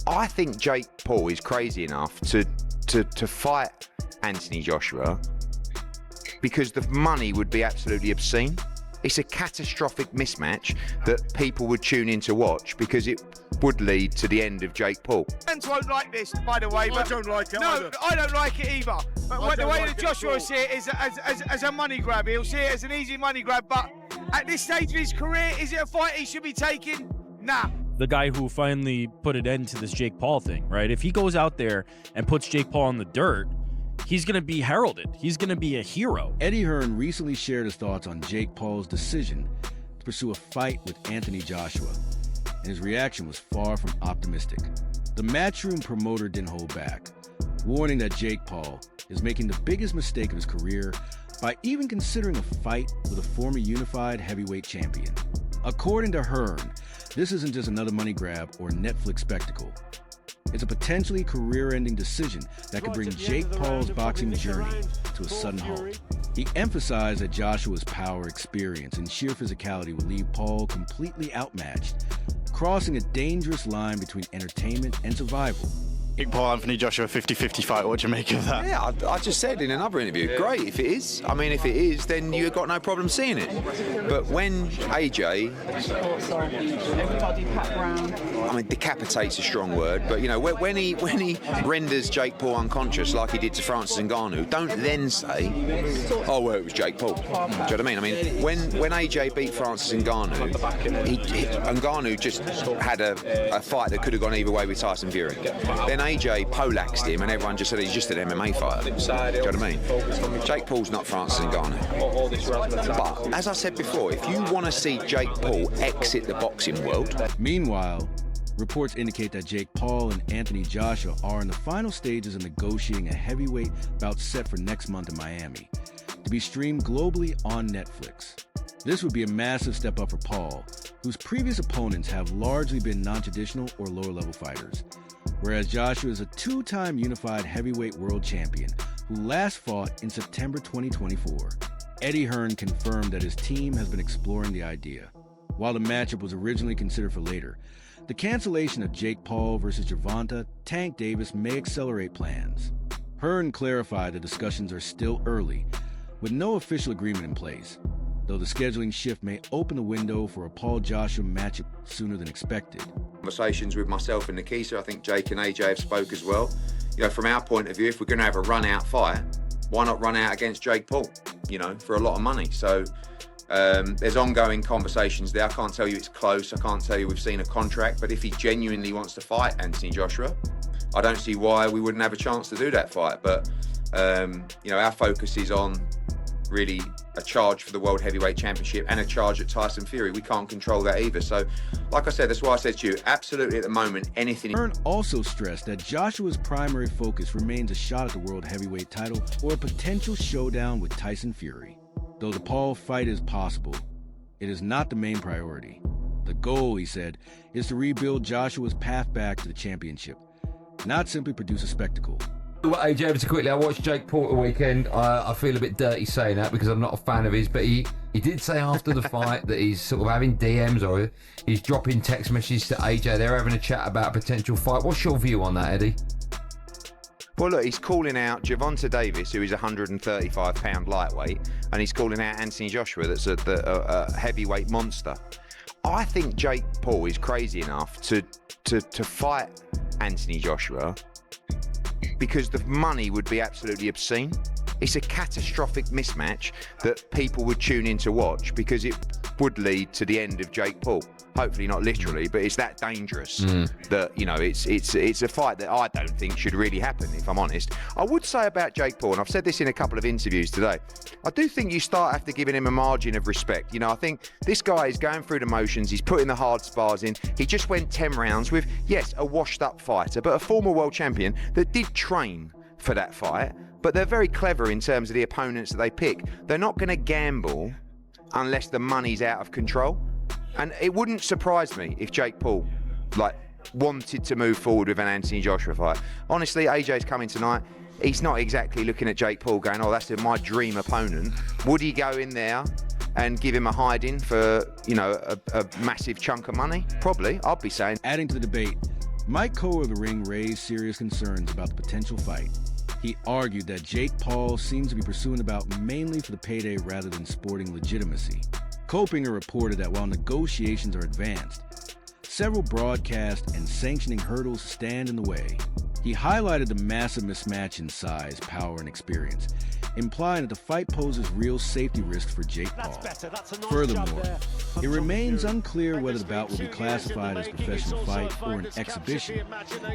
I think Jake Paul is crazy enough to fight Anthony Joshua because the money would be absolutely obscene. It's a catastrophic mismatch that people would tune in to watch because it would lead to the end of Jake Paul. Fans won't like this, by the way. I don't like it No, either. I don't like it either. But the way that Joshua will see it is as a money grab. He'll see it as an easy money grab. But at this stage of his career, is it a fight he should be taking? Nah. The guy who finally put an end to this Jake Paul thing, right? If he goes out there and puts Jake Paul in the dirt, he's going to be heralded. He's going to be a hero. Eddie Hearn recently shared his thoughts on Jake Paul's decision to pursue a fight with Anthony Joshua, and his reaction was far from optimistic. The Matchroom promoter didn't hold back, warning that Jake Paul is making the biggest mistake of his career by even considering a fight with a former unified heavyweight champion. According to Hearn, this isn't just another money grab or Netflix spectacle. It's a potentially career-ending decision that could bring Jake Paul's boxing journey to a sudden halt. He emphasized that Joshua's power, experience, and sheer physicality would leave Paul completely outmatched, crossing a dangerous line between entertainment and survival. Jake Paul, Anthony Joshua, 50-50 fight. What do you make of that? Yeah, I just said in another interview, great if it is. I mean, if it is, then you've got no problem seeing it. But when AJ, I mean, decapitate's a strong word, but you know, when he renders Jake Paul unconscious like he did to Francis Ngannou, don't then say, oh well, it was Jake Paul. Do you know what I mean? I mean, when AJ beat Francis Ngannou, Ngannou just had a fight that could have gone either way with Tyson Fury. Then AJ poleaxed him and everyone just said he's just an MMA fighter. Do you know what I mean? Jake Paul's not Francis Ngannou. But, as I said before, if you want to see Jake Paul exit the boxing world... Meanwhile, reports indicate that Jake Paul and Anthony Joshua are in the final stages of negotiating a heavyweight bout set for next month in Miami, to be streamed globally on Netflix. This would be a massive step up for Paul, whose previous opponents have largely been non-traditional or lower-level fighters, whereas Joshua is a two-time unified heavyweight world champion who last fought in September 2024. Eddie Hearn confirmed that his team has been exploring the idea. While the matchup was originally considered for later, the cancellation of Jake Paul versus Gervonta Tank Davis may accelerate plans. Hearn clarified the discussions are still early, with no official agreement in place, though the scheduling shift may open the window for a Paul-Joshua matchup sooner than expected. Conversations with myself and Nikisa, I think Jake and AJ have spoke as well. You know, from our point of view, if we're going to have a run-out fight, why not run out against Jake Paul, you know, for a lot of money? So there's ongoing conversations there. I can't tell you it's close. I can't tell you we've seen a contract, but if he genuinely wants to fight Anthony Joshua, I don't see why we wouldn't have a chance to do that fight. But, you know, our focus is on really a charge for the World Heavyweight Championship and a charge at Tyson Fury. We can't control that either. So, like I said, that's why I said to you, absolutely at the moment, anything... Hearn also stressed that Joshua's primary focus remains a shot at the World Heavyweight title or a potential showdown with Tyson Fury. Though the Paul fight is possible, it is not the main priority. The goal, he said, is to rebuild Joshua's path back to the championship, not simply produce a spectacle. AJ, ever so quickly, I watched Jake Paul the weekend. I feel a bit dirty saying that because I'm not a fan of his, but he did say after the fight that he's sort of having DMs or he's dropping text messages to AJ. They're having a chat about a potential fight. What's your view on that, Eddie? Well, look, he's calling out Gervonta Davis, who is a 135-pound lightweight, and he's calling out Anthony Joshua, that's a heavyweight monster. I think Jake Paul is crazy enough to fight Anthony Joshua because the money would be absolutely obscene. It's a catastrophic mismatch that people would tune in to watch because it would lead to the end of Jake Paul. Hopefully not literally, but it's that dangerous that, you know, it's a fight that I don't think should really happen, if I'm honest. I would say about Jake Paul, and I've said this in a couple of interviews today, I do think you start after giving him a margin of respect. You know, I think this guy is going through the motions, he's putting the hard spars in, he just went 10 rounds with, yes, a washed up fighter, but a former world champion that did train for that fight, but they're very clever in terms of the opponents that they pick. They're not going to gamble unless the money's out of control. And it wouldn't surprise me if Jake Paul, wanted to move forward with an Anthony Joshua fight. Honestly, AJ's coming tonight. He's not exactly looking at Jake Paul going, oh, that's my dream opponent. Would he go in there and give him a hiding for, you know, a massive chunk of money? Probably, I'd be saying. Adding to the debate, Mike Coe of the ring raised serious concerns about the potential fight. He argued that Jake Paul seems to be pursuing the bout mainly for the payday rather than sporting legitimacy. Copinger reported that while negotiations are advanced, several broadcast and sanctioning hurdles stand in the way. He highlighted the massive mismatch in size, power, and experience, implying that the fight poses real safety risks for Jake Paul. Furthermore, it remains unclear whether the bout will be classified as a professional fight or an exhibition,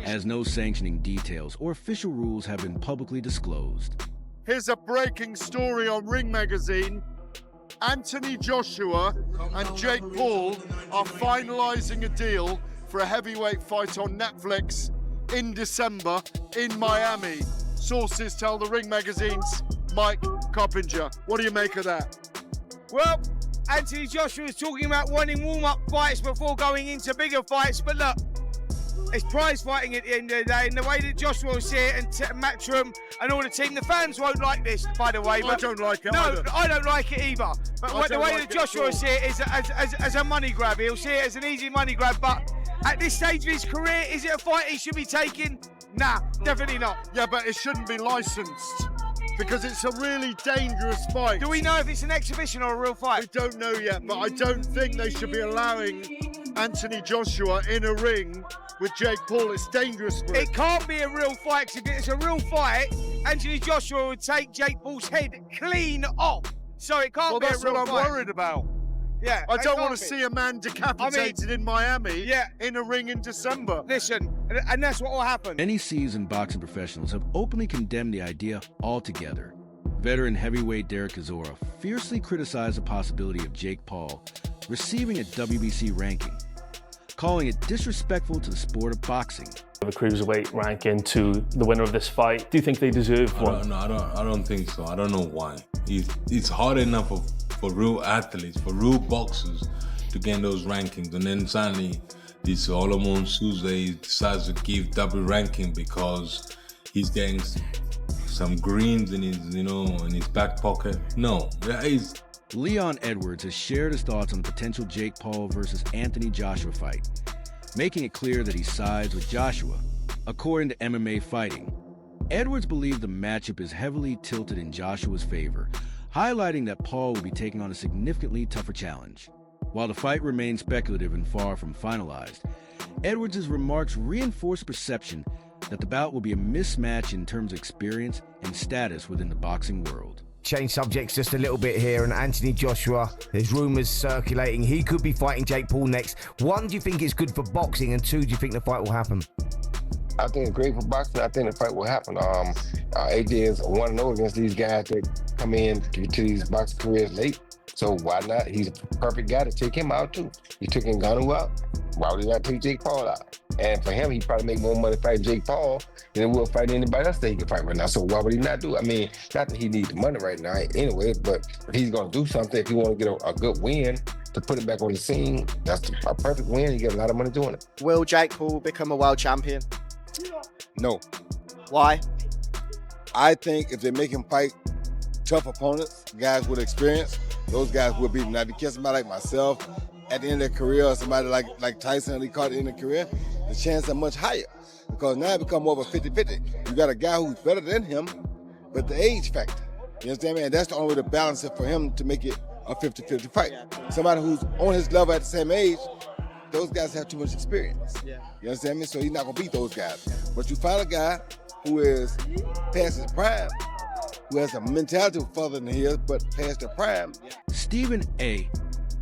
as no sanctioning details or official rules have been publicly disclosed. Here's a breaking story on Ring Magazine. Anthony Joshua and Jake Paul are finalizing a deal for a heavyweight fight on Netflix in December in Miami. Sources tell the Ring Magazine's Mike Coppinger. What do you make of that? Well, Anthony Joshua is talking about wanting warm-up fights before going into bigger fights, but look, it's prize fighting at the end of the day, and the way that Joshua will see it, and Matchroom and all the team, the fans won't like this, by the way. But I don't like it no, either. I don't like it either. But the way that Joshua will see it is as a money grab. He'll see it as an easy money grab, but at this stage of his career, is it a fight he should be taking? Nah, definitely not. Yeah, but it shouldn't be licensed because it's a really dangerous fight. Do we know if it's an exhibition or a real fight? We don't know yet, but I don't think they should be allowing Anthony Joshua in a ring with Jake Paul. It's dangerous for him. It can't be a real fight, because if it's a real fight, Anthony Joshua would take Jake Paul's head clean off. So it can't be a real fight. Well, that's what I'm worried about. Yeah, I don't want to see a man decapitated in Miami in a ring in December. Listen, and that's what will happen. Many seasoned boxing professionals have openly condemned the idea altogether. Veteran heavyweight Derek Chisora fiercely criticized the possibility of Jake Paul receiving a WBC ranking, calling it disrespectful to the sport of boxing. A cruiserweight ranking to the winner of this fight. Do you think they deserve one? I don't think so. I don't know why. It's hard enough for real athletes, for real boxers to get those rankings, and then suddenly this Solomon Souza decides to give double ranking because he's getting some greens in his back pocket. No, Leon Edwards has shared his thoughts on the potential Jake Paul versus Anthony Joshua fight, making it clear that he sides with Joshua. According to MMA Fighting, Edwards believes the matchup is heavily tilted in Joshua's favor, highlighting that Paul will be taking on a significantly tougher challenge. While the fight remains speculative and far from finalized, Edwards' remarks reinforce perception that the bout will be a mismatch in terms of experience and status within the boxing world. Change subjects just a little bit here, and Anthony Joshua, there's rumours circulating he could be fighting Jake Paul next. One, do you think it's good for boxing, and two, do you think the fight will happen? I think it's great for boxing. I think the fight will happen. AJ is 1-0 against these guys that come in to these boxing careers late. So why not? He's a perfect guy to take him out too. He took Ngannou out. Why would he not take Jake Paul out? And for him, he'd probably make more money fighting Jake Paul than he will fight anybody else that he can fight right now. So why would he not do it? I mean, not that he needs the money right now anyway, but if he's going to do something, if he want to get a good win to put it back on the scene, that's a perfect win. You get a lot of money doing it. Will Jake Paul become a world champion? No. Why? I think if they make him fight tough opponents, guys with experience, those guys will beat him. Now, if you catch somebody like myself at the end of their career, or somebody like Tyson, he caught at the end of their career, the chances are much higher. Because now it becomes more of a 50-50. You got a guy who's better than him, but the age factor. You understand me? And that's the only way to balance it for him to make it a 50-50 fight. Somebody who's on his level at the same age, those guys have too much experience. You understand me? So he's not going to beat those guys. But you find a guy who is past his prime, who has a mentality further than his, but past their prime. Stephen A.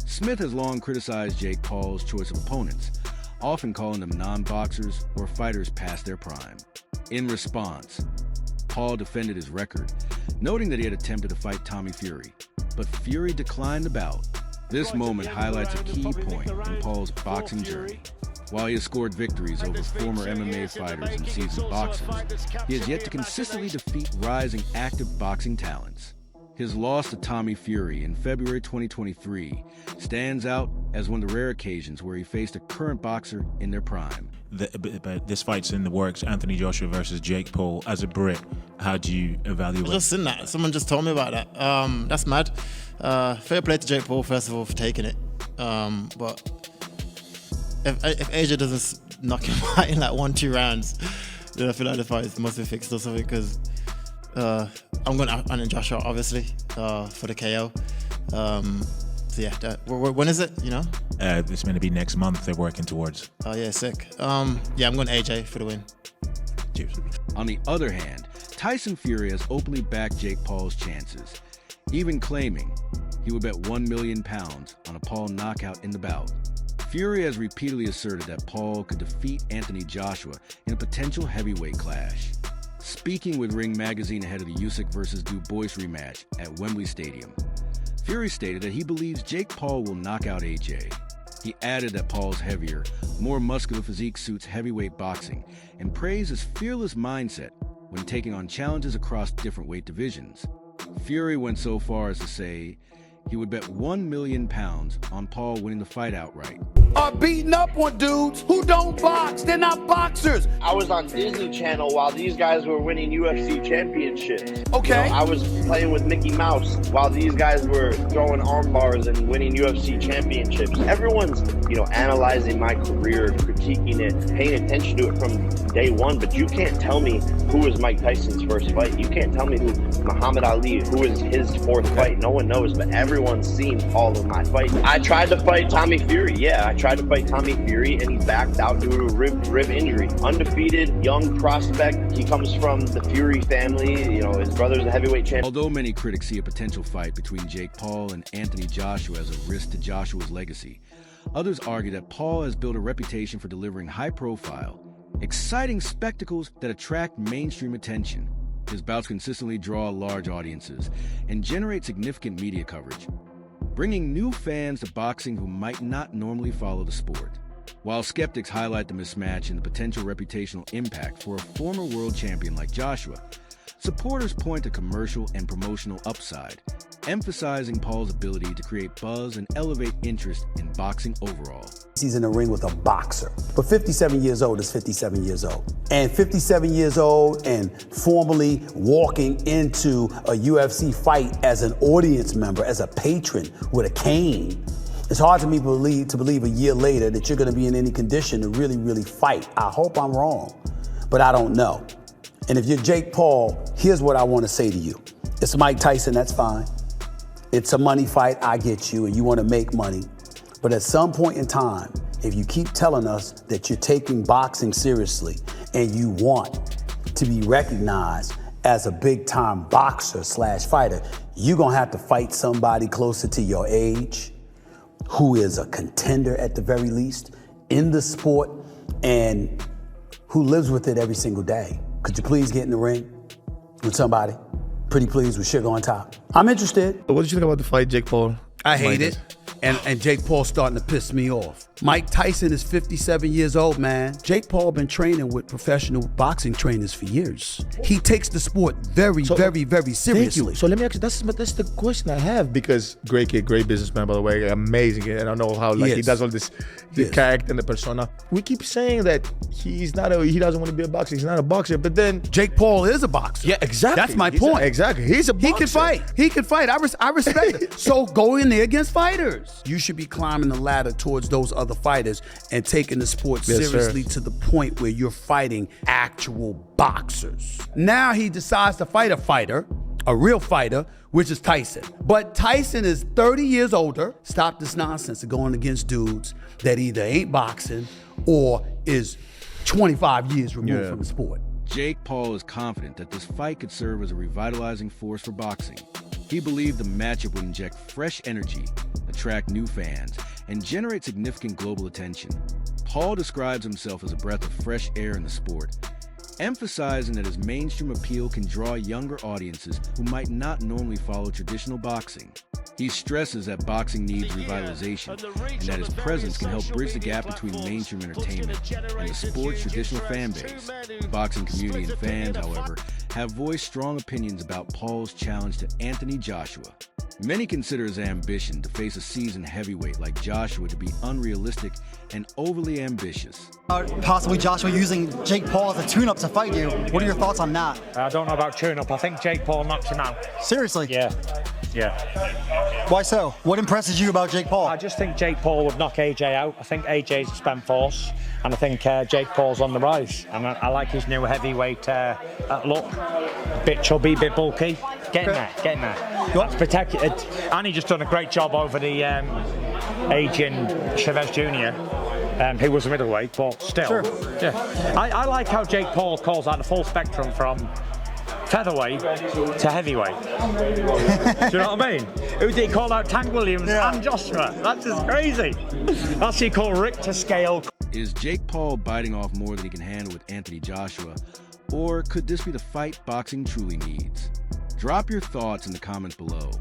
Smith has long criticized Jake Paul's choice of opponents, often calling them non-boxers or fighters past their prime. In response, Paul defended his record, noting that he had attempted to fight Tommy Fury, but Fury declined the bout. This moment highlights a key point in Paul's boxing journey. While he has scored victories over former MMA fighters and seasoned boxers, he has yet to consistently defeat rising active boxing talents. His loss to Tommy Fury in February 2023 stands out as one of the rare occasions where he faced a current boxer in their prime. But this fight's in the works, Anthony Joshua versus Jake Paul. As a Brit, how do you evaluate? I've just seen that. Someone just told me about that. That's mad. Fair play to Jake Paul, first of all, for taking it. But if AJ doesn't knock him out in like 1-2 rounds, then I feel like the fight must be fixed or something. Because I'm going to Joshua obviously for the KO. So yeah, when is it? You know? It's going to be next month. They're working towards. Oh yeah, sick. Yeah, I'm going AJ for the win. Cheers. On the other hand, Tyson Fury has openly backed Jake Paul's chances, even claiming he would bet £1 million on a Paul knockout in the bout. Fury has repeatedly asserted that Paul could defeat Anthony Joshua in a potential heavyweight clash. Speaking with Ring Magazine ahead of the Usyk vs. Du Bois rematch at Wembley Stadium, Fury stated that he believes Jake Paul will knock out AJ. He added that Paul's heavier, more muscular physique suits heavyweight boxing and praised his fearless mindset when taking on challenges across different weight divisions. Fury went so far as to say he would bet £1 million on Paul winning the fight outright. Are beating up on dudes who don't box. They're not boxers. I was on Disney Channel while these guys were winning UFC championships. Okay. You know, I was playing with Mickey Mouse while these guys were throwing arm bars and winning UFC championships. Everyone's, analyzing my career, critiquing it, paying attention to it from day one, but you can't tell me who was Mike Tyson's first fight. You can't tell me who Muhammad Ali, who is his fourth fight. No one knows, but everyone's seen all of my fights. I tried to fight Tommy Fury. Yeah, I tried to fight Tommy Fury, and he backed out due to a rib injury. Undefeated, young prospect. He comes from the Fury family. His brother's a heavyweight champion. Although many critics see a potential fight between Jake Paul and Anthony Joshua as a risk to Joshua's legacy, others argue that Paul has built a reputation for delivering high-profile, exciting spectacles that attract mainstream attention. His bouts consistently draw large audiences and generate significant media coverage, bringing new fans to boxing who might not normally follow the sport. While skeptics highlight the mismatch and the potential reputational impact for a former world champion like Joshua, supporters point to commercial and promotional upside, emphasizing Paul's ability to create buzz and elevate interest in boxing overall. He's in the ring with a boxer. But 57 years old is 57 years old. And 57 years old and formally walking into a UFC fight as an audience member, as a patron with a cane. It's hard to me believe a year later that you're going to be in any condition to really, really fight. I hope I'm wrong, but I don't know. And if you're Jake Paul, here's what I want to say to you. It's Mike Tyson, that's fine. It's a money fight, I get you, and you want to make money. But at some point in time, if you keep telling us that you're taking boxing seriously and you want to be recognized as a big-time boxer / fighter, you're going to have to fight somebody closer to your age, who is a contender at the very least in the sport and who lives with it every single day. Could you please get in the ring with somebody? Pretty please with sugar on top. I'm interested. What did you think about the fight, Jake Paul? I hate it. And Jake Paul's starting to piss me off. Mike Tyson is 57 years old, man. Jake Paul been training with professional boxing trainers for years. He takes the sport very seriously. Thank you. So let me ask you, that's the question I have, because great kid, great businessman, by the way, amazing. And I know how he does all this, the character and the persona. We keep saying that he doesn't want to be a boxer. He's not a boxer, but then Jake Paul is a boxer. Yeah, exactly. That's my point. Exactly. He's a boxer. He can fight. I respect it. So go in there against fighters. You should be climbing the ladder towards those other fighters and taking the sport seriously to the point where you're fighting actual boxers. Now he decides to fight a fighter, a real fighter, which is Tyson. But Tyson is 30 years older. Stop this nonsense of going against dudes that either ain't boxing or is 25 years removed from the sport. Jake Paul is confident that this fight could serve as a revitalizing force for boxing. He believed the matchup would inject fresh energy, attract new fans, and generate significant global attention. Paul describes himself as a breath of fresh air in the sport, emphasizing that his mainstream appeal can draw younger audiences who might not normally follow traditional boxing. He stresses that boxing needs revitalization and that his presence can help bridge the gap between mainstream entertainment and the sport's traditional fan base. The boxing community and fans, however, have voiced strong opinions about Paul's challenge to Anthony Joshua. Many consider his ambition to face a seasoned heavyweight like Joshua to be unrealistic and overly ambitious. Possibly Joshua using Jake Paul as a tune-up to fight you. What are your thoughts on that? I don't know about tune-up. I think Jake Paul knocks him out. Seriously? Yeah. Why so? What impresses you about Jake Paul? I just think Jake Paul would knock AJ out. I think AJ's a spent force, and I think Jake Paul's on the rise. And I like his new heavyweight look. Bit chubby, bit bulky. Getting there. That's protected. And he just done a great job over the aging Chavez Jr., who was a middleweight, but still. Sure. Yeah. I like how Jake Paul calls out the full spectrum from featherweight to heavyweight. Do you know what I mean? Who did he call out? Tank Williams and Joshua. That's just crazy. That's what you call Richter scale. Is Jake Paul biting off more than he can handle with Anthony Joshua? Or could this be the fight boxing truly needs? Drop your thoughts in the comments below.